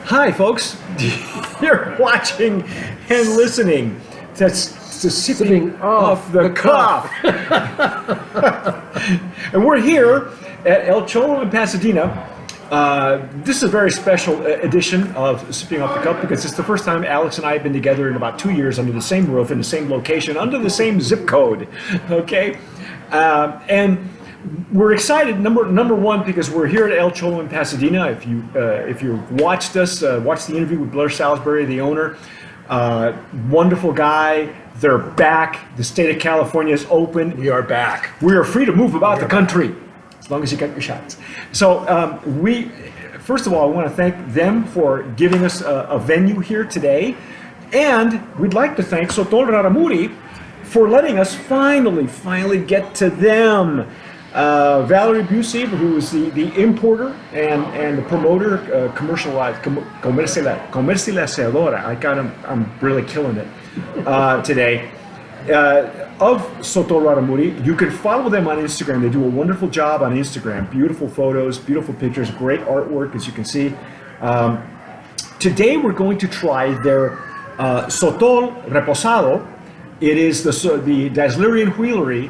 Hi, folks. You're watching and listening to Sipping Off the Cuff. And we're here at El Cholo in Pasadena. This is a very special edition of Sipping Off the Cuff because it's the first time Alex and I have been together in about 2 years under the same roof, in the same location, under the same zip code. Okay? And we're excited, number one, because we're here at El Cholo in Pasadena. If you watched us, watched the interview with Blair Salisbury, the owner, wonderful guy. They're back. The state of California is open. We are back. We are free to move about the country, as long as you get your shots. So first of all, I want to thank them for giving us a venue here today, and we'd like to thank Sotol Raramuri for letting us finally get to them. Valerie Busey, who is the importer and the promoter, comercializadora. I'm really killing it today. Of Sotol Raramuri. You can follow them on Instagram. They do a wonderful job on Instagram. Beautiful photos, beautiful pictures, great artwork, as you can see. Today we're going to try their Sotol Reposado. It is the Daslerian Wheelery,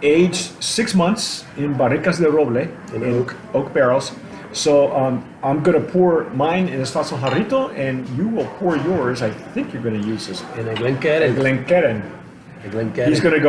aged 6 months in barricas de roble, in oak barrels. So I'm going to pour mine in a faso jarrito, and you will pour yours. I think you're going to use this. In a Glencairn. He's going to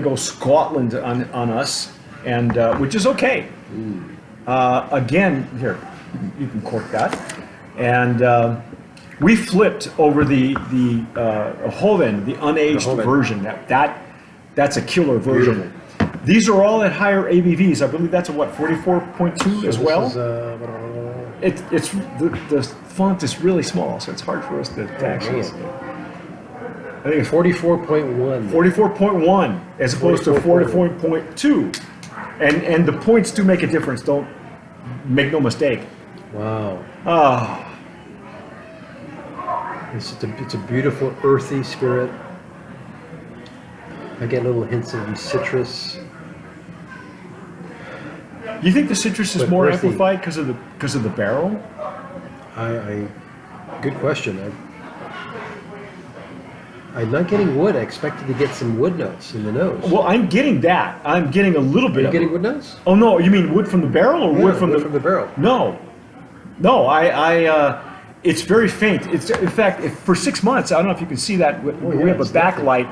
go Scotland on us, and which is okay. Again, here you can cork that, and we flipped over the Joven, the unaged version. That's a killer version. Beautiful. These are all at higher ABVs. I believe that's a 44.2 as well. It's the font is really small, so it's hard for us to actually. I think it's 44.1. 44.1 as opposed to 44.2, and the points do make a difference. Don't make no mistake. Wow. Ah, It's a beautiful earthy spirit. I get little hints of citrus. you think the citrus is But more earthy. amplified because of the barrel? Good question. I'm not getting wood. I expected to get some wood notes in the nose. Well, I'm getting that. I'm getting a little bit. Are you of getting it. wood notes? Oh no, you mean wood from the barrel or Yeah, wood from the barrel? No. It's very faint. It's in fact, for 6 months. I don't know if you can see that. We have a it's backlight.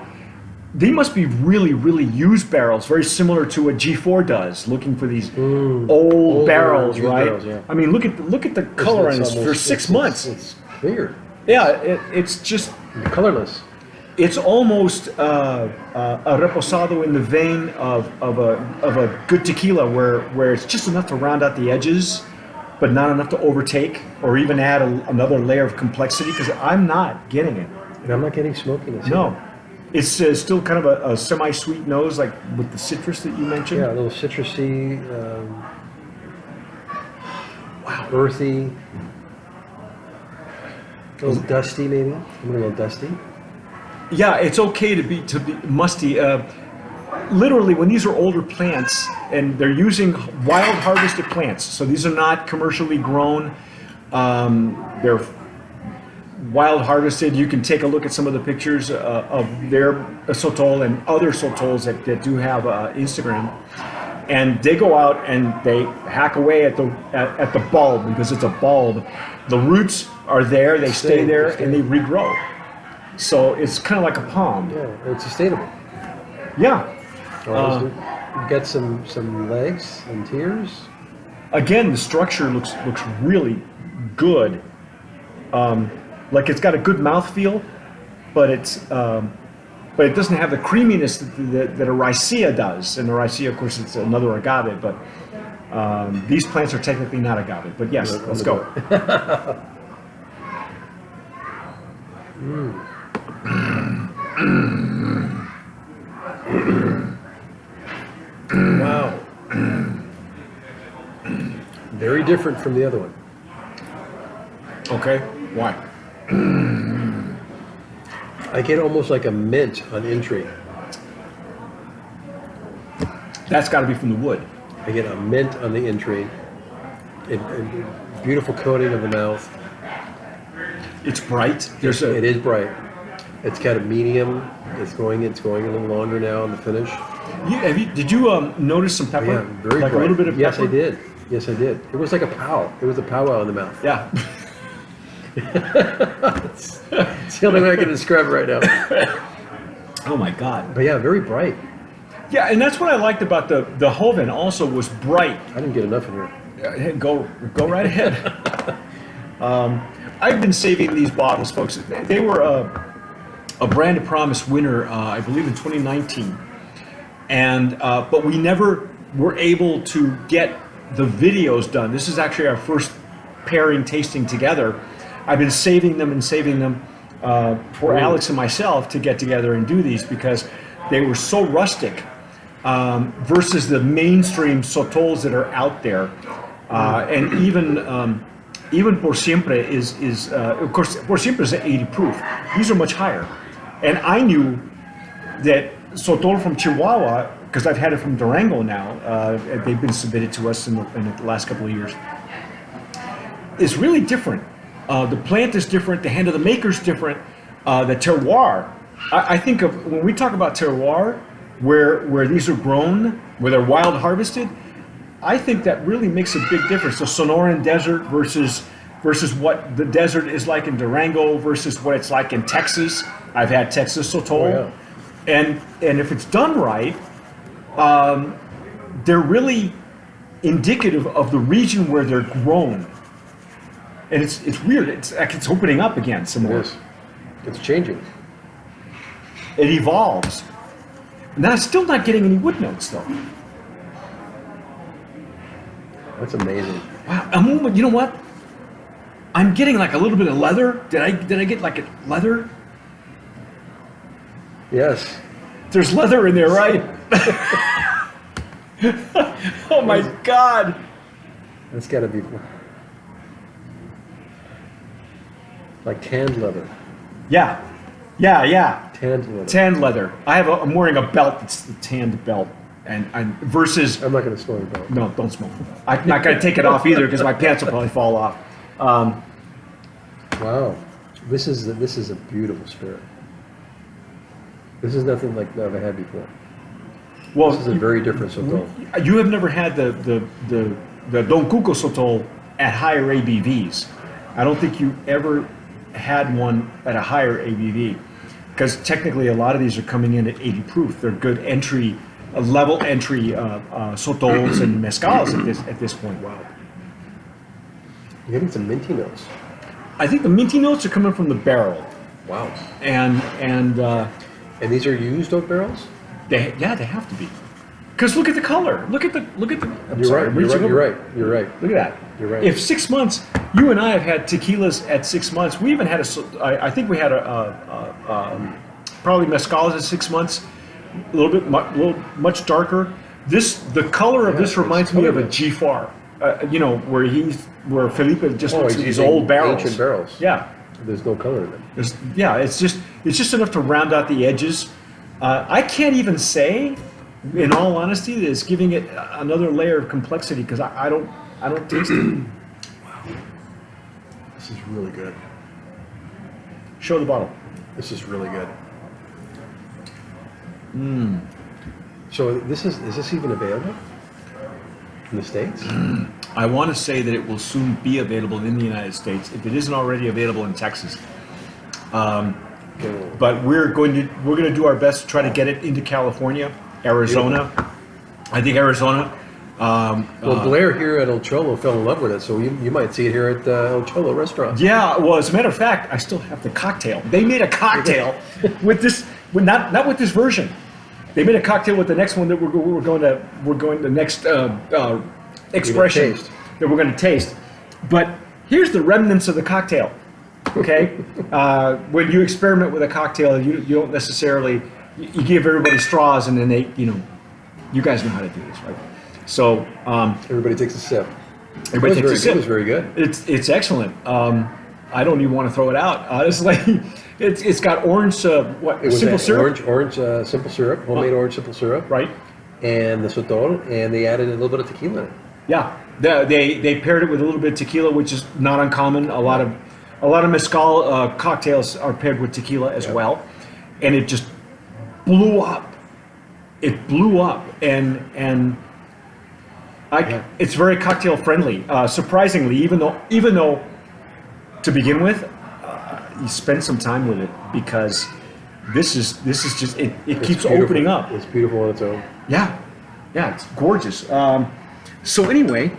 They must be really used barrels, very similar to what G4 does, looking for these old barrels, used right? barrels, yeah. I mean, look at the color on this for 6 months. It's clear. Yeah, it's just. Colorless. It's almost a reposado in the vein of a good tequila, where it's just enough to round out the edges, but not enough to overtake or even add another layer of complexity. Because I'm not getting it. And I'm not getting smokiness. No, it's still kind of a semi-sweet nose, like with the citrus that you mentioned. Yeah, a little citrusy, earthy, a little dusty maybe. A little dusty. Yeah, it's okay to be musty. Literally, when these are older plants and they're using wild harvested plants, so these are not commercially grown. They're wild harvested. You can take a look at some of the pictures of their Sotol and other Sotols that do have Instagram, and they go out and they hack away at the bulb because it's a bulb. The roots are there, they stay there, and they regrow. So it's kind of like a palm. Yeah, it's sustainable. Yeah. You get some legs and tears. Again, the structure looks really good. Like it's got a good mouthfeel, but it doesn't have the creaminess that a Ricea does. And the Ricea, of course, it's another agave, but these plants are technically not agave. But yes, let's go. Wow. Very different from the other one. Okay, why? I get almost like a mint on entry. That's got to be from the wood. I get a mint on the entry. Beautiful coating of the mouth. It's bright. There's a. It is bright. It's got a medium. It's going a little longer now in the finish. Did you notice some pepper? Yeah, very like bright. a little bit of Yes, pepper? I did. Yes, I did. It was like a pow. It was a powwow in the mouth. Yeah. It's the only way I can describe it right now. Oh my God. But yeah, very bright. Yeah, and that's what I liked about the Hoven. Also, was bright. I didn't get enough in here. Hey, go right ahead. I've been saving these bottles, folks. They were a Brand of Promise winner, I believe, in 2019, and but we never were able to get the videos done. This is actually our first pairing tasting together. I've been saving them for Alex and myself to get together and do these because they were so rustic versus the mainstream Sotols that are out there, and even Por Siempre is of course Por Siempre is at 80 proof. These are much higher, and I knew that Sotol from Chihuahua, because I've had it from Durango now. They've been submitted to us in the last couple of years. Is really different. The plant is different. The hand of the maker is different. The terroir. I think of when we talk about terroir, where these are grown, where they're wild harvested. I think that really makes a big difference. The Sonoran Desert versus what the desert is like in Durango versus what it's like in Texas. I've had Texas Sotol, and if it's done right, they're really indicative of the region where they're grown. And it's weird. It's like it's opening up again some more. It is. It's changing. It evolves. And I'm still not getting any wood notes though. That's amazing. Wow. You know what? I'm getting like a little bit of leather. Did I get like a leather? Yes. There's leather in there, right? Oh my God. That's got to be like tanned leather. Yeah. Tanned leather. Tanned leather. I'm wearing a belt that's the tanned belt, and versus. I'm not going to smell your belt. No, don't smoke. I'm not going to take it off either because my pants will probably fall off. Wow, this is a beautiful spirit. This is nothing like I've had before. Well, this is a very different Sotol. You have never had the Don Cuco Sotol at higher ABVs. I don't think you ever had one at a higher ABV because technically a lot of these are coming in at 80 proof. They're good entry, level entry Sotols and mezcals at this point. Wow. You're getting some minty notes. I think the minty notes are coming from the barrel. Wow. And these are used oak barrels? they have to be. Because look at the color. Look at the. You're right. You're right. Look at that. You're right. If 6 months, you and I have had tequilas at 6 months. We even had I think we had probably mezcals at 6 months, a little much darker. The color of this reminds me of a G-Far. Where Felipe just looks at these old barrels. Ancient barrels. Yeah. There's no color in them. It's just enough to round out the edges. I can't even say, in all honesty, that it's giving it another layer of complexity because I don't taste it. Wow. This is really good. Show the bottle. This is really good. So is this even available in the States? I want to say that it will soon be available in the United States if it isn't already available in Texas. But we're going to do our best to try to get it into California, Arizona. I think Arizona. Blair here at El Cholo fell in love with it, so you might see it here at the El Cholo restaurant. Yeah, well, as a matter of fact, I still have the cocktail. They made a cocktail with this, not with this version. They made a cocktail with the next one that we're going to the next expression that we're going to taste. But here's the remnants of the cocktail. Okay, when you experiment with a cocktail, you don't necessarily you give everybody straws and then they you guys know how to do this, right? So everybody takes a sip. Everybody takes a sip. It was very good. It's excellent. I don't even want to throw it out. Honestly, it's got orange simple syrup. Orange simple syrup, homemade orange simple syrup, right? And the Sotol, and they added a little bit of tequila in it. Yeah, they paired it with a little bit of tequila, which is not uncommon. A lot of A lot of mezcal cocktails are paired with tequila as well, and it just blew up. It blew up, and it's very cocktail friendly. Surprisingly, even though to begin with, you spend some time with it because this is just it keeps beautiful. opening up. It's beautiful on its own. Yeah, it's gorgeous. So anyway,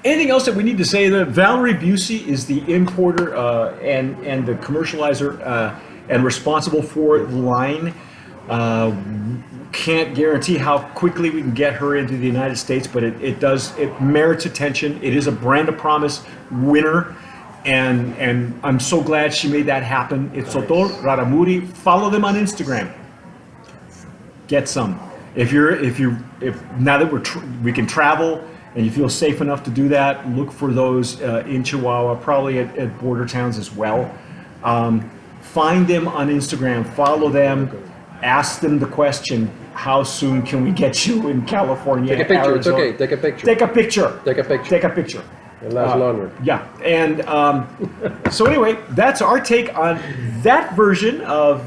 anything else that we need to say? That Valerie Busey is the importer and the commercializer and responsible for the line. Can't guarantee how quickly we can get her into the United States, but it merits attention. It is a brand of promise winner, and I'm so glad she made that happen. It's Sotol Raramuri. Follow them on Instagram. Get some. If now that we can travel and you feel safe enough to do that, look for those in Chihuahua, probably at border towns as well. Find them on Instagram. Follow them. Ask them the question, how soon can we get you in California? Take a picture. Arizona? It's okay. Take a picture. Take a picture. Take a picture. Take a picture. It lasts longer. Yeah. And so anyway, that's our take on that version of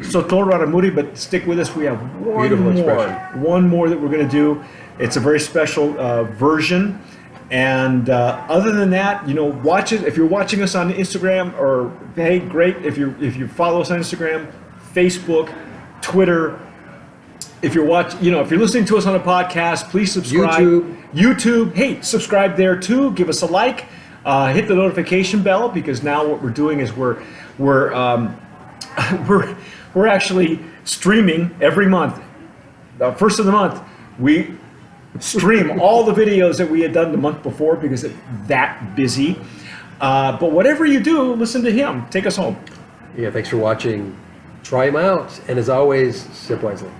Sotol Raramuri, but stick with us. We have one more that we're going to do. It's a very special version. And other than that, watch it. If you're watching us on Instagram, or hey, great. If you follow us on Instagram, Facebook, Twitter. If you're if you're listening to us on a podcast, please subscribe. YouTube. Hey, subscribe there too. Give us a like. Hit the notification bell, because now what we're doing is we're actually streaming every month. The first of the month, we stream all the videos that we had done the month before because it's that busy. But whatever you do, listen to him. Take us home. Yeah, thanks for watching. Try them out. And as always, sip wisely.